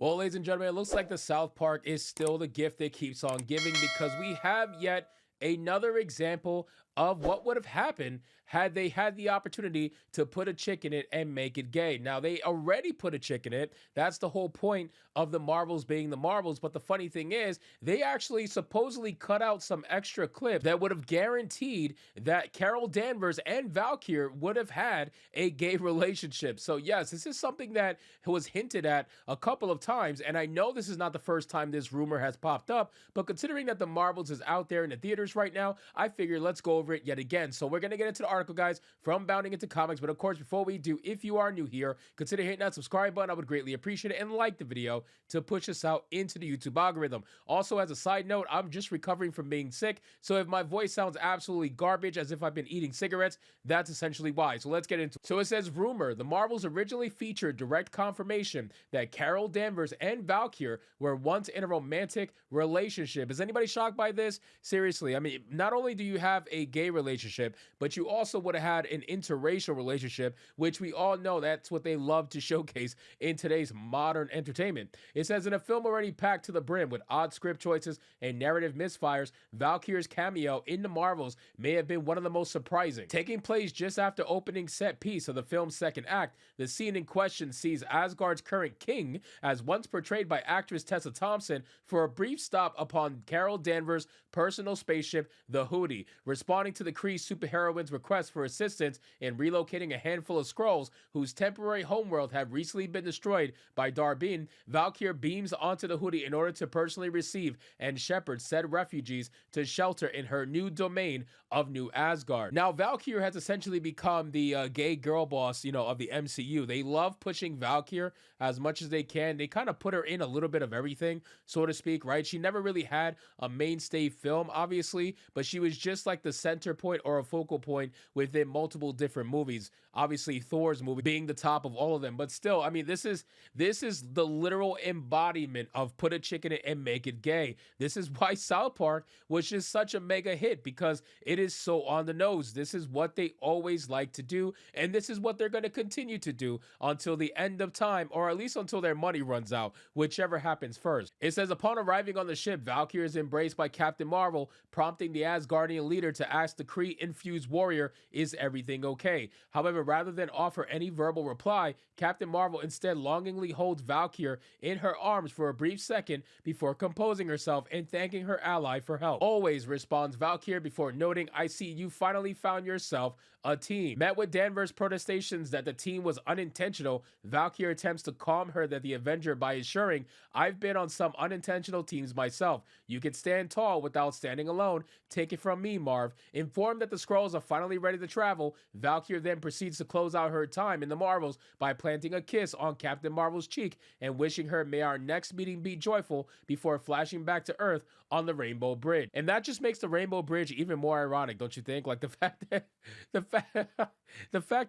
Well, ladies and gentlemen, it looks like the South Park is still the gift that keeps on giving because we have yet another example of what would have happened had they had the opportunity to put a chick in it and make it gay. Now, they already put a chick in it. That's the whole point of the Marvels being the Marvels. But the funny thing is, they actually supposedly cut out some extra clip that would have guaranteed that Carol Danvers and Valkyrie would have had a gay relationship. So, yes, this is something that was hinted at a couple of times. And I know this is not the first time this rumor has popped up, but considering that the Marvels is out there in the theaters right now, I figured let's go over it yet again. So we're going to get into the article, guys, from Bounding Into Comics. But of course, before we do, if you are new here, consider hitting that subscribe button. I would greatly appreciate it, and like the video to push us out into the YouTube algorithm. Also, as a side note, I'm just recovering from being sick, so if my voice sounds absolutely garbage as if I've been eating cigarettes, that's essentially why. So let's get into it. So it says, rumor, the Marvels originally featured direct confirmation that Carol Danvers and Valkyrie were once in a romantic relationship. Is anybody shocked by this? Seriously, I mean, not only do you have a gay relationship, but you also would have had an interracial relationship, which we all know that's what they love to showcase in today's modern entertainment. It says, in a film already packed to the brim with odd script choices and narrative misfires, Valkyrie's cameo in the Marvels may have been one of the most surprising. Taking place just after opening set piece of the film's second act, the scene in question sees Asgard's current king, as once portrayed by actress Tessa Thompson, for a brief stop upon Carol Danvers' personal spaceship, the Hootie. Responding to the Kree superheroine's request for assistance in relocating a handful of Skrulls whose temporary homeworld had recently been destroyed by Darbin, Valkyrie beams onto the Hootie in order to personally receive and shepherd said refugees to shelter in her new domain of New Asgard. Now, Valkyrie has essentially become the gay girl boss, of the MCU. They love pushing Valkyrie as much as they can. They kind of put her in a little bit of everything, so to speak, right? She never really had a mainstay film, obviously, but she was just like the center point or a focal point within multiple different movies. Obviously, Thor's movie being the top of all of them, but still, I mean, this is the literal embodiment of put a chick in it and make it gay. This is why South Park was just such a mega hit, because it is so on the nose. This is what they always like to do, and this is what they're going to continue to do until the end of time, or at least until their money runs out, whichever happens first. It says, upon arriving on the ship, Valkyrie is embraced by Captain Marvel, prompting the Asgardian leader to ask the Kree-infused warrior, is everything okay? However, rather than offer any verbal reply, Captain Marvel instead longingly holds Valkyrie in her arms for a brief second before composing herself and thanking her ally for help. Always, responds Valkyrie before noting, I see you finally found yourself a team. Met with Danvers' protestations that the team was unintentional, Valkyrie attempts to calm her that the Avenger by assuring, I've been on some unintentional teams myself. You can stand tall without standing alone. Take it from me, Marv. Informed that the Skrulls are finally ready to travel, Valkyrie then proceeds to close out her time in the Marvels by planting a kiss on Captain Marvel's cheek and wishing her, may our next meeting be joyful, before flashing back to Earth on the Rainbow Bridge. And that just makes the Rainbow Bridge even more ironic, don't you think? Like the fact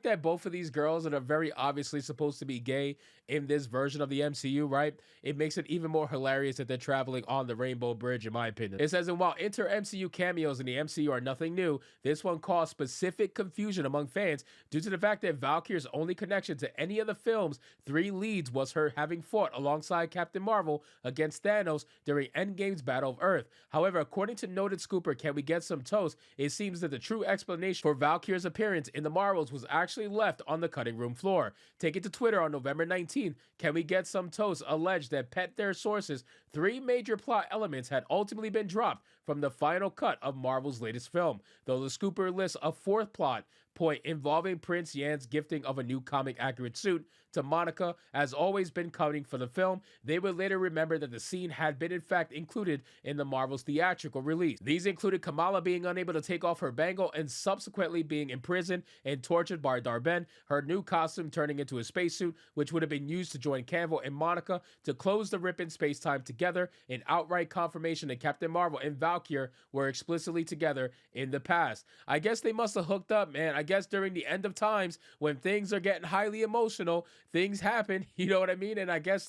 that both of these girls that are very obviously supposed to be gay in this version of the MCU, right? It makes it even more hilarious that they're traveling on the Rainbow Bridge, in my opinion. It says, and while inter-MCU cameos in the MCU are nothing new, this one caused specific confusion among fans due to the fact that Valkyrie's only connection to any of the film's three leads was her having fought alongside Captain Marvel against Thanos during Endgame's Battle of Earth. However, according to noted scooper Can We Get Some Toast, it seems that the true explanation for Valkyrie's appearance in the Marvels was actually left on the cutting room floor. Take it to Twitter on November 19th. Can We Get Some Toast alleged that pet their sources, three major plot elements had ultimately been dropped from the final cut of Marvel's latest film, though the scooper lists a fourth plot point involving Prince Yan's gifting of a new comic-accurate suit to Monica has always been coming for the film. They would later remember that the scene had been in fact included in the Marvel's theatrical release. These included Kamala being unable to take off her bangle and subsequently being imprisoned and tortured by Darben, her new costume turning into a spacesuit, which would have been used to join Campbell and Monica to close the rip in space-time together, an outright confirmation that Captain Marvel and Valkyrie were explicitly together in the past. I guess they must have hooked up, man. I guess during the end of times, when things are getting highly emotional, things happen. You know what I mean? And I guess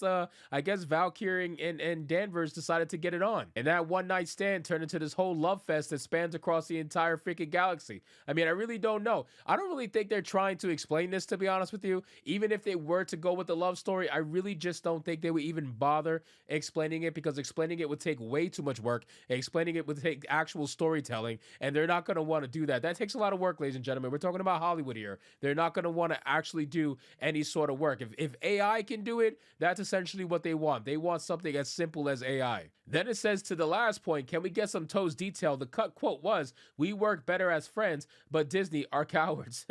Valkyrie and Danvers decided to get it on, and that one night stand turned into this whole love fest that spans across the entire freaking galaxy. I mean, I really don't know. I don't really think they're trying to explain this, to be honest with you. Even if they were to go with the love story, I really just don't think they would even bother explaining it, because explaining it would take way too much work. Explaining it would take actual storytelling, and they're not going to want to do that. That takes a lot of work, ladies and gentlemen. We're talking about Hollywood here. They're not going to want to actually do any sort of work. If AI can do it, that's essentially what they want. They want something as simple as AI. Then it says, to the last point, can we get some Toes detail? The cut quote was, "We work better as friends, but Disney are cowards."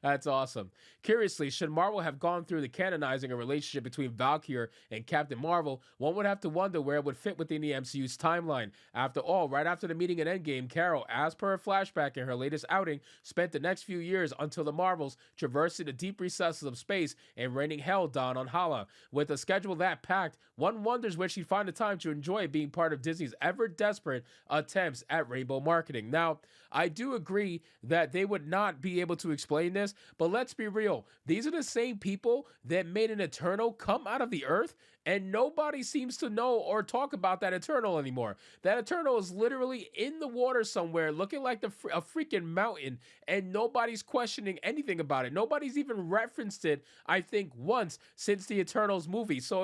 That's awesome. Curiously, should Marvel have gone through the canonizing a relationship between Valkyrie and Captain Marvel, one would have to wonder where it would fit within the MCU's timeline. After all, right after the meeting in Endgame, Carol, as per a flashback in her latest outing, spent the next few years until the Marvels traversing the deep recesses of space and raining hell down on Hala. With a schedule that packed, one wonders where she'd find the time to enjoy being part of Disney's ever-desperate attempts at rainbow marketing. Now, I do agree that they would not be able to explain this, but let's be real. These are the same people that made an Eternal come out of the earth, and nobody seems to know or talk about that Eternal anymore. That Eternal is literally in the water somewhere, looking like a freaking mountain, and nobody's questioning anything about it. Nobody's even referenced it, I think, once since the Eternals movie. So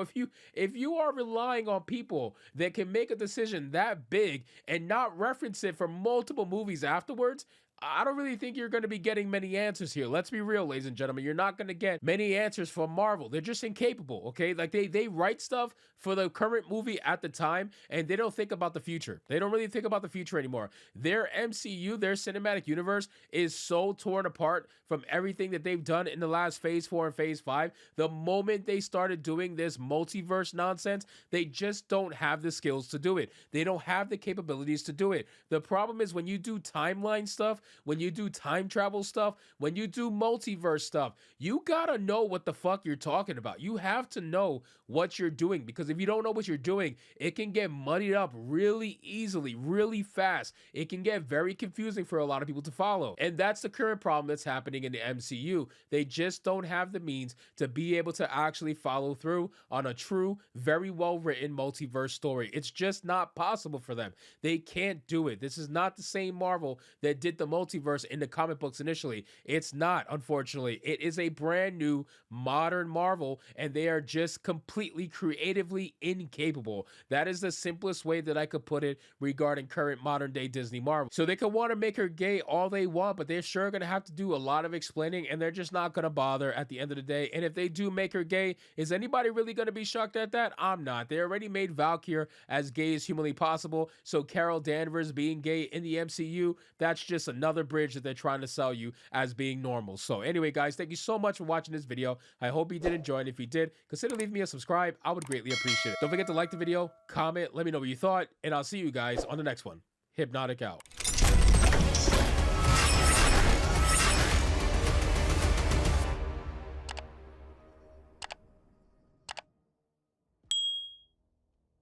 if you are relying on people that can make a decision that big and not reference it for multiple movies afterwards, I don't really think you're going to be getting many answers here. Let's be real, ladies and gentlemen. You're not going to get many answers from Marvel. They're just incapable, okay? Like, they write stuff for the current movie at the time, and they don't think about the future. They don't really think about the future anymore. Their MCU, their cinematic universe, is so torn apart from everything that they've done in the last Phase 4 and Phase 5. The moment they started doing this multiverse nonsense, they just don't have the skills to do it. They don't have the capabilities to do it. The problem is, when you do timeline stuff, when you do time travel stuff, when you do multiverse stuff, you gotta know what the fuck you're talking about. You have to know what you're doing, because if you don't know what you're doing, it can get muddied up really easily, really fast. It can get very confusing for a lot of people to follow. And that's the current problem that's happening in the MCU. They just don't have the means to be able to actually follow through on a true, very well-written multiverse story. It's just not possible for them. They can't do it. This is not the same Marvel that did the multiverse in the comic books initially. It's not, unfortunately. It is a brand new modern Marvel, and they are just completely creatively incapable. That is the simplest way that I could put it regarding current modern day Disney Marvel. So they could want to make her gay all they want, but they're sure going to have to do a lot of explaining, and they're just not going to bother at the end of the day. And if they do make her gay, is anybody really going to be shocked at that? I'm not. They already made Valkyrie as gay as humanly possible, so Carol Danvers being gay in the MCU, that's just another bridge that they're trying to sell you as being normal. So anyway, guys, thank you so much for watching this video. I hope you did enjoy it. If you did, consider leaving me a subscribe. I would greatly appreciate it. Don't forget to like the video, comment, let me know what you thought, and I'll see you guys on the next one. Hypnotic out.